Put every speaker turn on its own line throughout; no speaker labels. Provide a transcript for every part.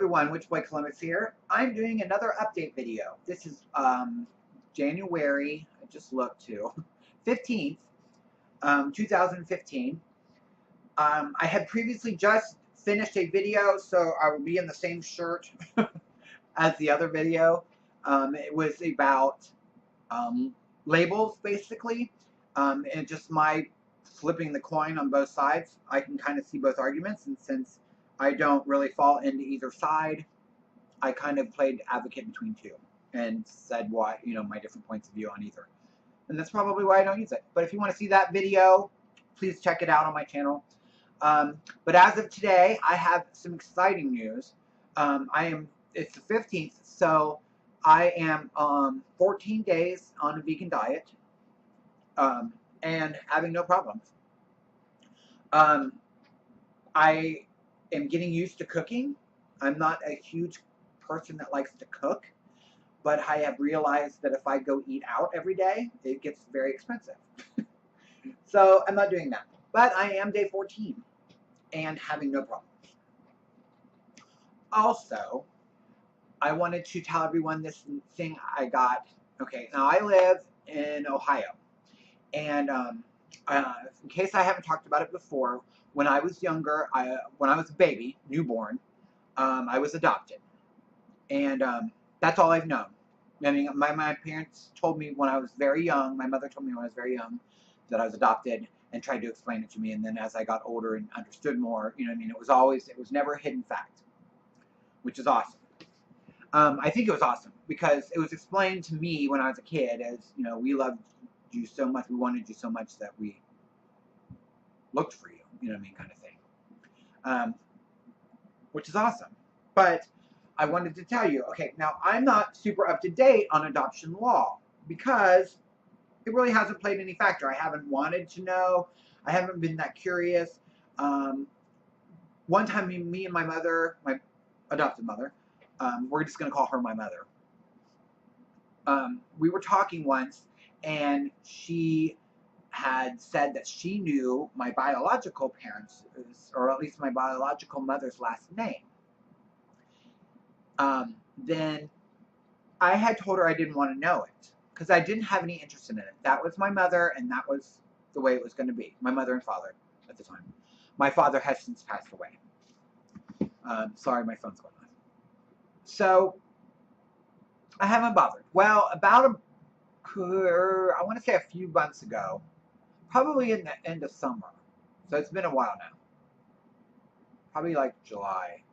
everyone, Witch Boy Columbus here. I'm doing another update video. This is January, I just looked to, 15th, 2015. I had previously just finished a video, so I will be in the same shirt as the other video. It was about labels, basically, and just my flipping the coin on both sides. I can kind of see both arguments, and since I don't really fall into either side, I kind of played advocate between two and said why, my different points of view on either. And that's probably why I don't use it. But if you want to see that video, please check it out on my channel. But as of today, I have some exciting news. It's the 15th, so I am 14 days on a vegan diet and having no problems. I am getting used to cooking. I'm not a huge person that likes to cook, but I have realized that if I go eat out every day, it gets very expensive. So I'm not doing that. But I am day 14 and having no problems. Also, I wanted to tell everyone this thing I got. Okay, now I live in Ohio, and in case I haven't talked about it before, when I was younger, when I was a baby, newborn, I was adopted, and that's all I've known. I mean, my parents told me when I was very young, my mother told me when I was very young that I was adopted and tried to explain it to me, and then as I got older and understood more, it was never a hidden fact, which is awesome. I think it was awesome because it was explained to me when I was a kid as, we loved you so much, we wanted you so much that we looked for you, kind of thing. Which is awesome. But I wanted to tell you, okay, now I'm not super up to date on adoption law because it really hasn't played any factor. I haven't wanted to know. I haven't been that curious. One time, me and my mother, my adopted mother, we're just going to call her my mother. We were talking once, and she had said that she knew my biological parents, or at least my biological mother's last name. Then I had told her I didn't want to know it because I didn't have any interest in it. That was my mother, and that was the way it was going to be. My mother and father at the time. My father has since passed away. Sorry, my phone's going on. So I haven't bothered. Well, about I want to say a few months ago, probably in the end of summer. So it's been a while now. Probably like July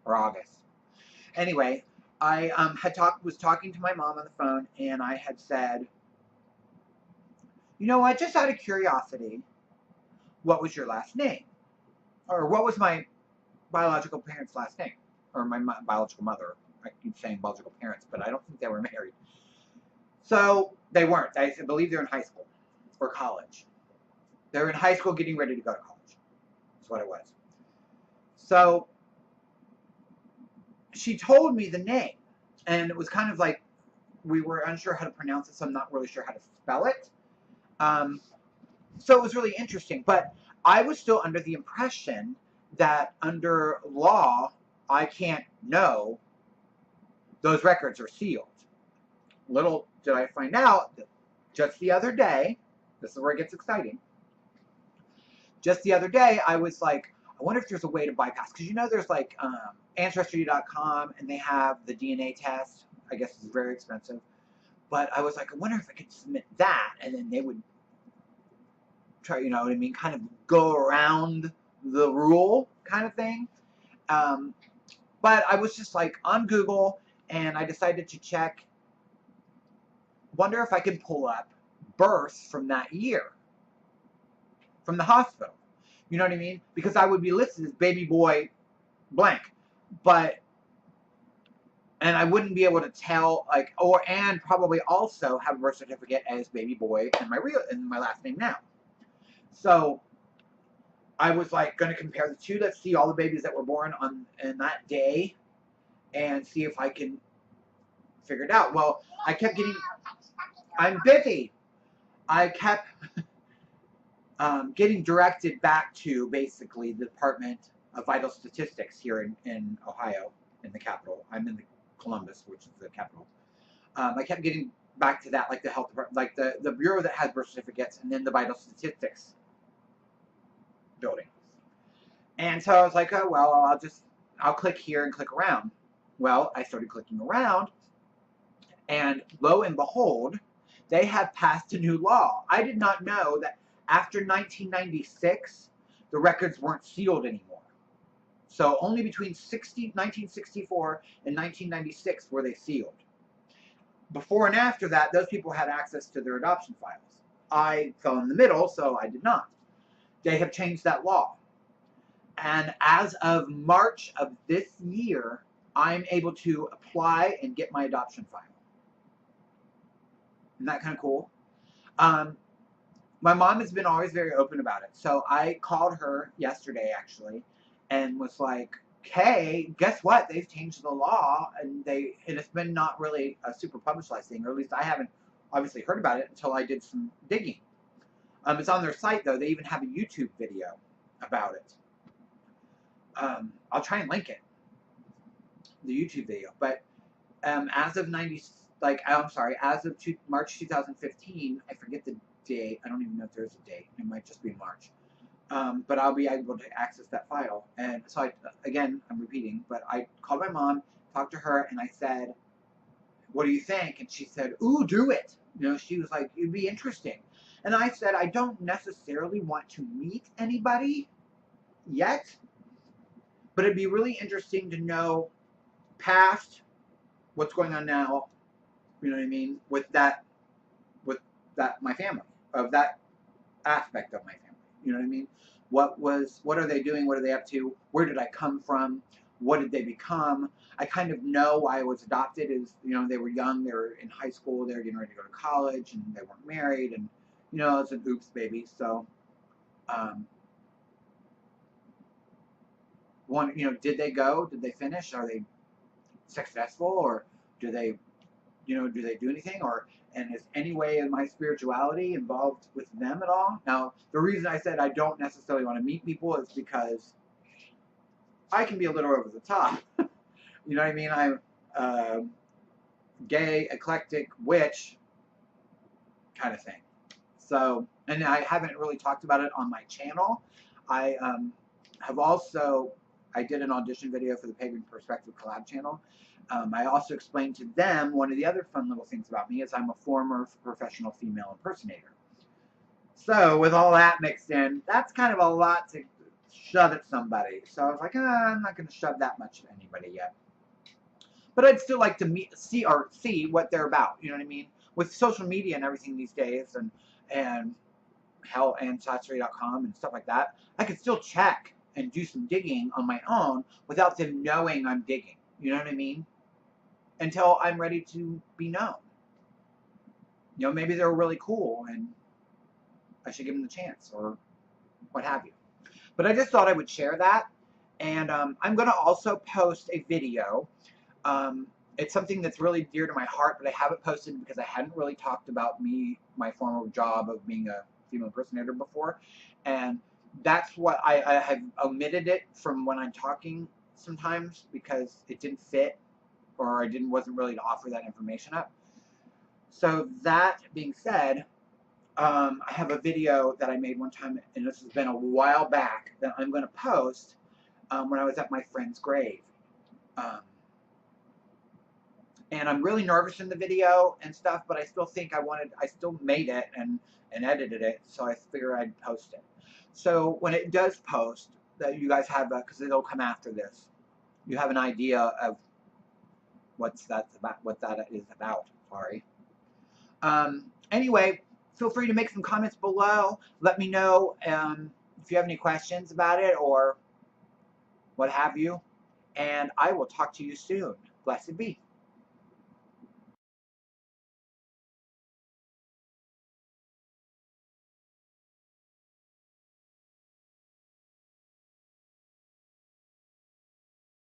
or August. Anyway, I was talking to my mom on the phone, and I had said, you know what, just out of curiosity, what was your last name? Or what was my biological parents' last name? Or my biological mother. I keep saying biological parents, but I don't think they were married. So they weren't. I believe they're in high school or college. They're in high school getting ready to go to college. That's what it was. So she told me the name, and it was kind of like we were unsure how to pronounce it, so I'm not really sure how to spell it. So it was really interesting, but I was still under the impression that under law, I can't know those records are sealed. Little did I find out that just the other day, this is where it gets exciting, just the other day, I was like, I wonder if there's a way to bypass, because there's like Ancestry.com, and they have the DNA test. I guess it's very expensive. But I was like, I wonder if I could submit that, and then they would try, kind of go around the rule kind of thing. But I was just like on Google, and I decided to check, wonder if I could pull up births from that year, from the hospital. You know what I mean? Because I would be listed as baby boy blank, and I wouldn't be able to tell, and probably also have a birth certificate as baby boy and my last name now. So I was like going to compare the two. Let's see all the babies that were born in that day, and see if I can figure it out. Well, I kept getting. I'm busy. I kept getting directed back to basically the Department vital statistics here in Ohio, in the capital. I'm in the Columbus, which is the capital. I kept getting back to that, like the health department, like the bureau that has birth certificates, and then the vital statistics building. And so I was like, oh, well, I'll click here and click around. Well, I started clicking around, and lo and behold, they have passed a new law. I did not know that after 1996, the records weren't sealed anymore. So only between 1964 and 1996 were they sealed. Before and after that, those people had access to their adoption files. I fell in the middle, so I did not. They have changed that law. And as of March of this year, I'm able to apply and get my adoption file. Isn't that kind of cool? My mom has been always very open about it. So I called her yesterday, actually, and was like, hey, guess what? They've changed the law, and it's been not really a super publicized thing, or at least I haven't obviously heard about it until I did some digging. It's on their site, though. They even have a YouTube video about it. I'll try and link it, the YouTube video. But as of March 2015, I forget the date. I don't even know if there's a date. It might just be March. But I'll be able to access that file. And so I'm repeating, but I called my mom, talked to her, and I said, what do you think? And she said, ooh, do it. You know, she was like, it'd be interesting. And I said, I don't necessarily want to meet anybody yet, but it'd be really interesting to know past what's going on now, you know what I mean, with that my family, of that aspect of my family. You know what I mean? What are they doing? What are they up to? Where did I come from? What did they become? I kind of know why I was adopted is, you know, they were young, they were in high school, they were getting ready to go to college, and they weren't married, and, you know, it's an oops baby. So, did they go? Did they finish? Are they successful? Or do they do anything? And is any way in my spirituality involved with them at all? Now, the reason I said I don't necessarily want to meet people is because I can be a little over the top. You know what I mean? I'm gay, eclectic, witch kind of thing. So, and I haven't really talked about it on my channel. I did an audition video for the Pagan Perspective collab channel. I also explained to them one of the other fun little things about me is I'm a former professional female impersonator. So with all that mixed in, that's kind of a lot to shove at somebody. So I was like, I'm not going to shove that much at anybody yet. But I'd still like to see what they're about. You know what I mean? With social media and everything these days, and hell, Ancestry.com and stuff like that, I could still check and do some digging on my own without them knowing I'm digging. You know what I mean? Until I'm ready to be known. You know, maybe they're really cool and I should give them the chance or what have you. But I just thought I would share that. And I'm going to also post a video. It's something that's really dear to my heart, but I haven't posted because I hadn't really talked about my former job of being a female impersonator before. And that's what I have omitted it from when I'm talking sometimes because it didn't fit, or I wasn't really to offer that information up. So that being said, I have a video that I made one time, and this has been a while back, that I'm going to post when I was at my friend's grave. And I'm really nervous in the video and stuff, but I still think I still made it and edited it, so I figured I'd post it. So when it does post, that you guys have, because it'll come after this, you have an idea of what that is about. Sorry. Anyway, feel free to make some comments below. Let me know if you have any questions about it or what have you. And I will talk to you soon. Blessed be.